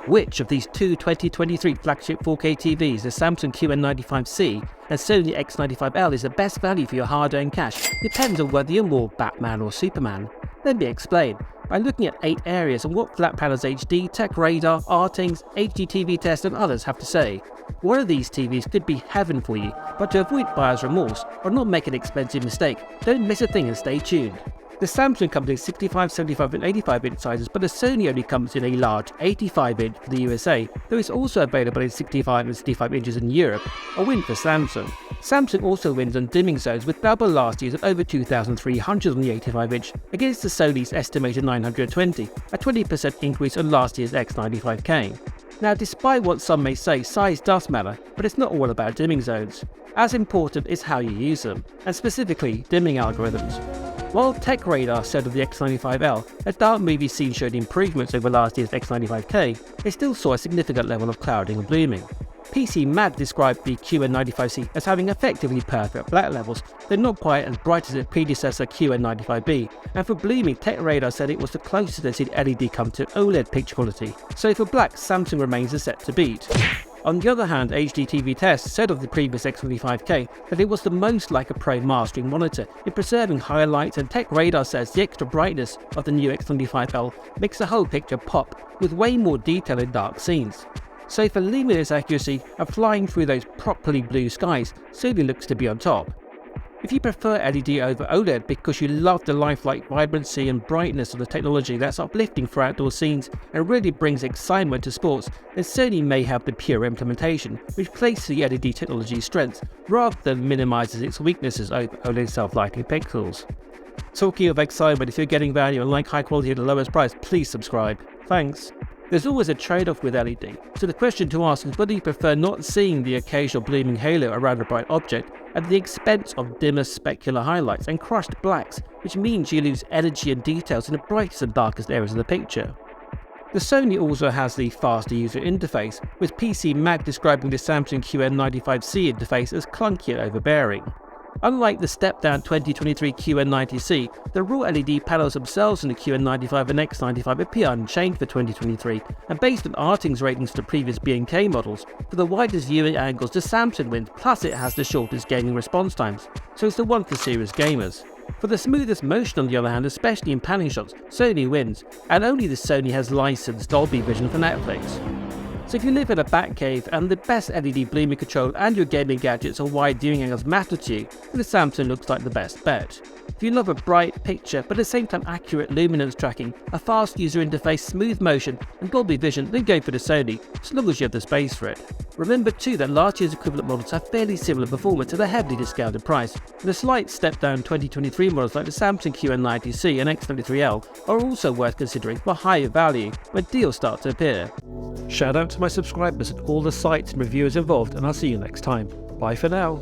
Which of these two 2023 flagship 4K TVs, the Samsung QN95C and Sony X95L, is the best value for your hard-earned cash depends on whether you're more Batman or Superman. Let me explain by looking at 8 areas and what FlatpanelsHD, TechRadar, RTINGS, HDTVTest and others have to say. One of these TVs could be heaven for you, but to avoid buyer's remorse or not make an expensive mistake, don't miss a thing and stay tuned. The Samsung comes in 65, 75 and 85 inch sizes, but the Sony only comes in a large 85 inch for the USA, though it's also available in 65 and 65 inches in Europe, a win for Samsung. Samsung also wins on dimming zones with double last year's at over 2,300 on the 85 inch against the Sony's estimated 920, a 20% increase on last year's X95K. Now, despite what some may say, size does matter, but it's not all about dimming zones. As important is how you use them, and specifically dimming algorithms. While TechRadar said of the X95L that dark movie scene showed improvements over last year's X95K, it still saw a significant level of clouding and blooming. PC Mag described the QN95C as having effectively perfect black levels, though not quite as bright as its predecessor QN95B, and for blooming, TechRadar said it was the closest they'd seen LED come to OLED picture quality, so for black, Samsung remains a set to beat. On the other hand, HDTVTest said of the previous X95K that it was the most like a pro mastering monitor in preserving highlights, and TechRadar says the extra brightness of the new X95L makes the whole picture pop with way more detail in dark scenes. So for luminance accuracy and flying through those properly blue skies, Sony looks to be on top. If you prefer LED over OLED because you love the lifelike vibrancy and brightness of the technology that's uplifting for outdoor scenes and really brings excitement to sports, then Sony may have the pure implementation, which plays to the LED technology's strengths rather than minimises its weaknesses over OLED self-lighting pixels. Talking of excitement, if you're getting value and like high quality at the lowest price, please subscribe. Thanks. There's always a trade-off with LED, so the question to ask is whether you prefer not seeing the occasional blooming halo around a bright object at the expense of dimmer specular highlights and crushed blacks, which means you lose energy and details in the brightest and darkest areas of the picture. The Sony also has the faster user interface, with PC Mag describing the Samsung QN95C interface as clunky and overbearing. Unlike the step-down 2023 QN90C, the raw LED panels themselves in the QN95 and X95 appear unchanged for 2023, and based on RTINGS ratings for the previous B&K models, for the widest viewing angles the Samsung wins, plus it has the shortest gaming response times, so it's the one for serious gamers. For the smoothest motion on the other hand, especially in panning shots, Sony wins, and only the Sony has licensed Dolby Vision for Netflix. So if you live in a Batcave and the best LED blooming control and your gaming gadgets or wide viewing angles matter to you, then the Samsung looks like the best bet. If you love a bright picture but at the same time accurate luminance tracking, a fast user interface, smooth motion and Dolby Vision, then go for the Sony, as long as you have the space for it. Remember too that last year's equivalent models have fairly similar performance at a heavily discounted price, and a slight step down 2023 models like the Samsung QN90C and X93L are also worth considering for higher value when deals start to appear. Shout out to my subscribers and all the sites and reviewers involved, and I'll see you next time. Bye for now.